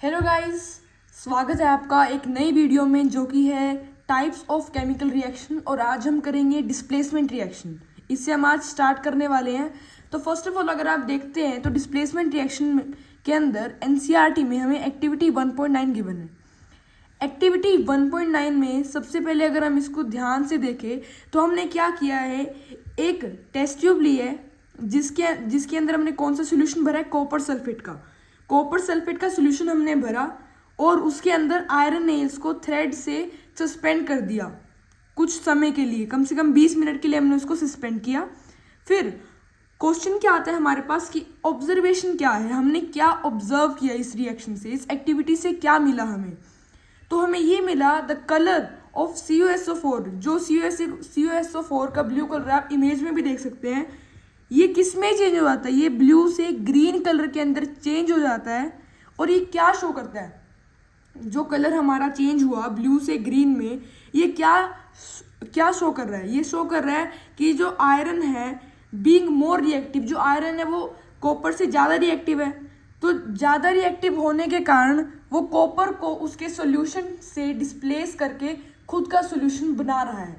Hello guys, स्वागत है आपका एक नई वीडियो में जो कि है टाइप्स ऑफ केमिकल रिएक्शन। और आज हम करेंगे डिस्प्लेसमेंट रिएक्शन। इससे हम आज स्टार्ट करने वाले हैं। तो फर्स्ट ऑफ ऑल अगर आप देखते हैं तो डिस्प्लेसमेंट रिएक्शन के अंदर एनसीईआरटी में हमें एक्टिविटी 1.9 गिवन है। एक्टिविटी 1.9 में सबसे पहले अगर हम इसको ध्यान से देखें तो हमने क्या किया है, एक टेस्ट ट्यूब ली है जिसके अंदर हमने कौन सा सोल्यूशन भरा है, कॉपर सल्फेट का सोल्यूशन हमने भरा और उसके अंदर आयरन नेल्स को थ्रेड से सस्पेंड कर दिया कुछ समय के लिए, कम से कम 20 मिनट के लिए हमने उसको सस्पेंड किया। फिर क्वेश्चन क्या आता है हमारे पास कि ऑब्जर्वेशन क्या है, हमने क्या ऑब्जर्व किया इस रिएक्शन से, इस एक्टिविटी से क्या मिला हमें। तो हमें ये मिला द कलर ऑफ CuSO4, जो CuSO4 का ब्लू कलर आप इमेज में भी देख सकते हैं, ये किस में चेंज हो जाता है, ये ब्लू से ग्रीन कलर के अंदर चेंज हो जाता है। और ये क्या शो करता है, जो कलर हमारा चेंज हुआ ब्लू से ग्रीन में, ये क्या शो कर रहा है, ये शो कर रहा है कि जो आयरन है बीइंग मोर रिएक्टिव, जो आयरन है वो कॉपर से ज़्यादा रिएक्टिव है। तो ज़्यादा रिएक्टिव होने के कारण वो कॉपर को उसके सॉल्यूशन से डिस्प्लेस करके खुद का सॉल्यूशन बना रहा है।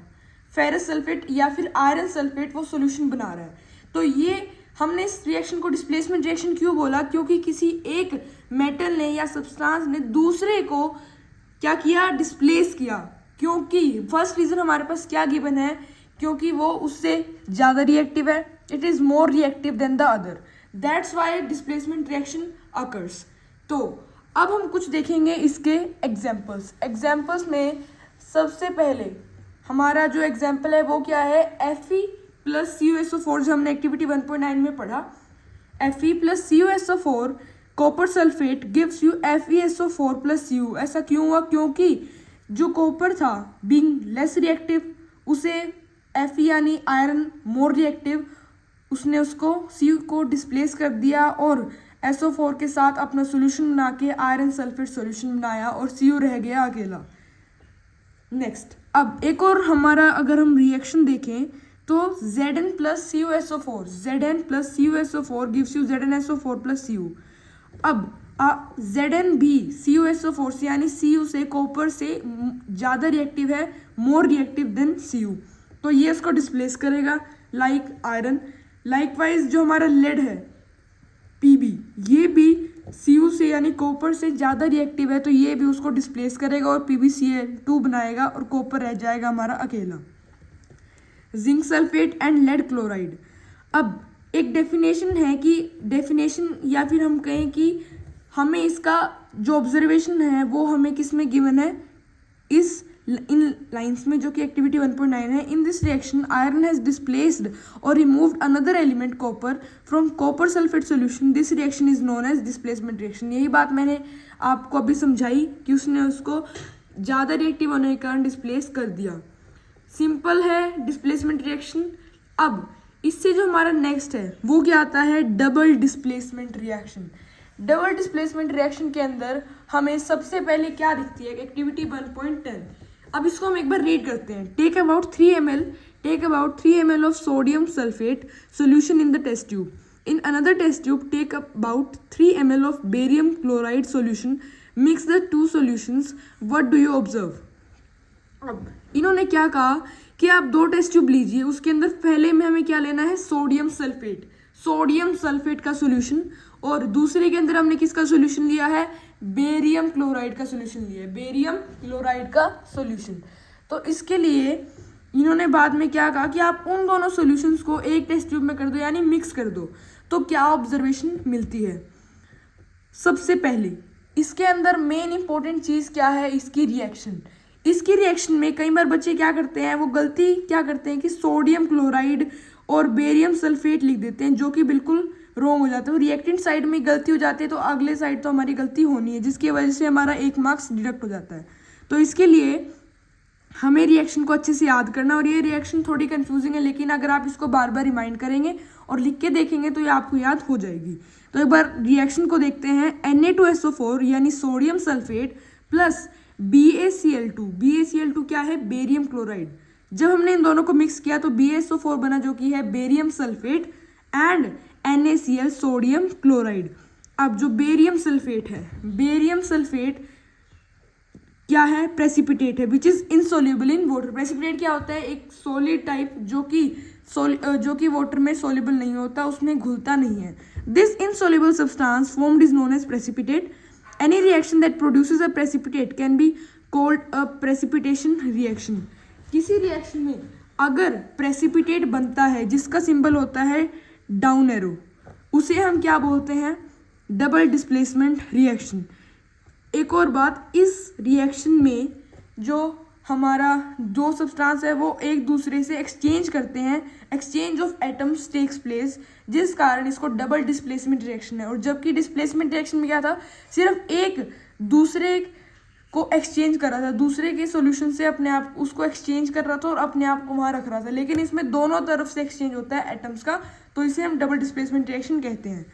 फेरस सल्फेट या फिर आयरन सल्फेट वो सॉल्यूशन बना रहा है। तो ये हमने इस रिएक्शन को डिस्प्लेसमेंट रिएक्शन क्यों बोला, क्योंकि किसी एक मेटल ने या सब्सटेंस ने दूसरे को क्या किया, डिस्प्लेस किया। क्योंकि फर्स्ट रीजन हमारे पास क्या गिवन है, क्योंकि वो उससे ज़्यादा रिएक्टिव है, it is more reactive than the other, that's why displacement reaction occurs. तो अब हम कुछ देखेंगे इसके एग्जाम्पल्स में सबसे पहले हमारा जो एग्जाम्पल है वो क्या है, Fe प्लस CuSO4, जो हमने एक्टिविटी 1.9 में पढ़ा। Fe plus CuSO4 copper sulphate gives you FeSO4 plus Cu। ऐसा क्यों हुआ, क्योंकि जो कॉपर था बीइंग लेस रिएक्टिव, उसे Fe यानी आयरन मोर रिएक्टिव, उसने उसको Cu को डिस्प्लेस कर दिया और SO4 के साथ अपना सोल्यूशन बना के आयरन सल्फेट सोल्यूशन बनाया और Cu रह गया अकेला। नेक्स्ट, अब एक और हमारा अगर हम रिएक्शन देखें तो Zn plus CuSO4 gives you ZnSO4 plus Cu। अब Zn भी CuSO4 से यानी Cu से, कॉपर से ज़्यादा रिएक्टिव है, मोर रिएक्टिव देन Cu, तो ये इसको डिस्प्लेस करेगा लाइक आयरन। लाइकवाइज जो हमारा लेड है Pb, ये भी Cu से यानी कॉपर से ज़्यादा रिएक्टिव है, तो ये भी उसको डिस्प्लेस करेगा और PbCl2 बनाएगा और कॉपर रह जाएगा हमारा अकेला। Zinc sulphate and lead chloride. अब एक डेफिनेशन है कि डेफिनेशन या फिर हम कहें कि हमें इसका जो ऑब्जर्वेशन है वो हमें किस में गिवन है, इन लाइंस में, जो कि एक्टिविटी 1.9 है। In this reaction iron has displaced और removed another element copper from copper sulphate solution, this reaction is known as displacement reaction. यही बात मैंने आपको अभी समझाई कि उसने उसको ज़्यादा रिएक्टिव होने के कारण डिस्प्लेस कर दिया। सिंपल है डिस्प्लेसमेंट रिएक्शन। अब इससे जो हमारा नेक्स्ट है वो क्या आता है, double displacement reaction. Double displacement reaction के अंदर हमें सबसे पहले क्या दिखती है, एक्टिविटी 1.10। अब इसको हम एक बार रीड करते हैं। Take about 3 ml of sodium sulphate solution in the test tube. In another test tube take about 3 ml of barium chloride solution, mix the two solutions, what do you observe. अब इन्होंने क्या कहा कि आप 2 test tube लीजिए, उसके अंदर पहले में हमें क्या लेना है, सोडियम सल्फेट का सॉल्यूशन, और दूसरे के अंदर हमने किसका सॉल्यूशन लिया है, बेरियम क्लोराइड का सॉल्यूशन लिया है, बेरियम क्लोराइड का सॉल्यूशन। तो इसके लिए इन्होंने बाद में क्या कहा कि आप उन दोनों सॉल्यूशंस को एक टेस्ट ट्यूब में कर दो, यानी मिक्स कर दो। तो क्या ऑब्जर्वेशन मिलती है, सबसे पहले इसके अंदर मेन इंपॉर्टेंट चीज़ क्या है, इसकी रिएक्शन में कई बार बच्चे क्या करते हैं, वो गलती क्या करते हैं कि सोडियम क्लोराइड और बेरियम सल्फेट लिख देते हैं, जो कि बिल्कुल रॉन्ग हो जाता है। रिएक्टेंट साइड में गलती हो जाती है तो अगले साइड तो हमारी गलती होनी है, जिसकी वजह से हमारा 1 मार्क्स डिडक्ट हो जाता है। तो इसके लिए हमें रिएक्शन को अच्छे से याद करना, और ये रिएक्शन थोड़ी कंफ्यूजिंग है, लेकिन अगर आप इसको बार बार रिमाइंड करेंगे और लिख के देखेंगे तो ये आपको याद हो जाएगी। तो एक बार रिएक्शन को देखते हैं। Na2SO4 यानी सोडियम सल्फेट प्लस BaCl2 क्या है, बेरियम क्लोराइड। जब हमने इन दोनों को मिक्स किया तो BaSO4 बना, जो कि है barium sulphate, and NaCl sodium chloride. अब जो बेरियम सल्फेट है, बेरियम सल्फेट क्या है, प्रेसिपिटेट है, which is insoluble in water. Precipitate क्या होता है, एक सॉलिड टाइप जो कि वाटर में सोल्यूबल नहीं होता, उसमें घुलता नहीं है। This insoluble substance formed is known as precipitate. Any reaction that produces a precipitate can be called a precipitation reaction. किसी रिएक्शन में अगर प्रेसिपिटेट बनता है जिसका सिंबल होता है डाउन एरो, उसे हम क्या बोलते हैं, डबल डिस्प्लेसमेंट रिएक्शन। एक और बात, इस रिएक्शन में जो हमारा दो सब्सटेंस है वो एक दूसरे से एक्सचेंज करते हैं, exchange of atoms takes place, जिस कारण इसको डबल डिस्प्लेसमेंट रिएक्शन है। और जबकि डिस्प्लेसमेंट रिएक्शन में क्या था, सिर्फ एक दूसरे को एक्सचेंज कर रहा था, दूसरे के सॉल्यूशन से अपने आप उसको एक्सचेंज कर रहा था और अपने आप को वहाँ रख रहा था, लेकिन इसमें दोनों तरफ से एक्सचेंज होता है एटम्स का, तो इसे हम डबल डिस्प्लेसमेंट रिएक्शन कहते हैं।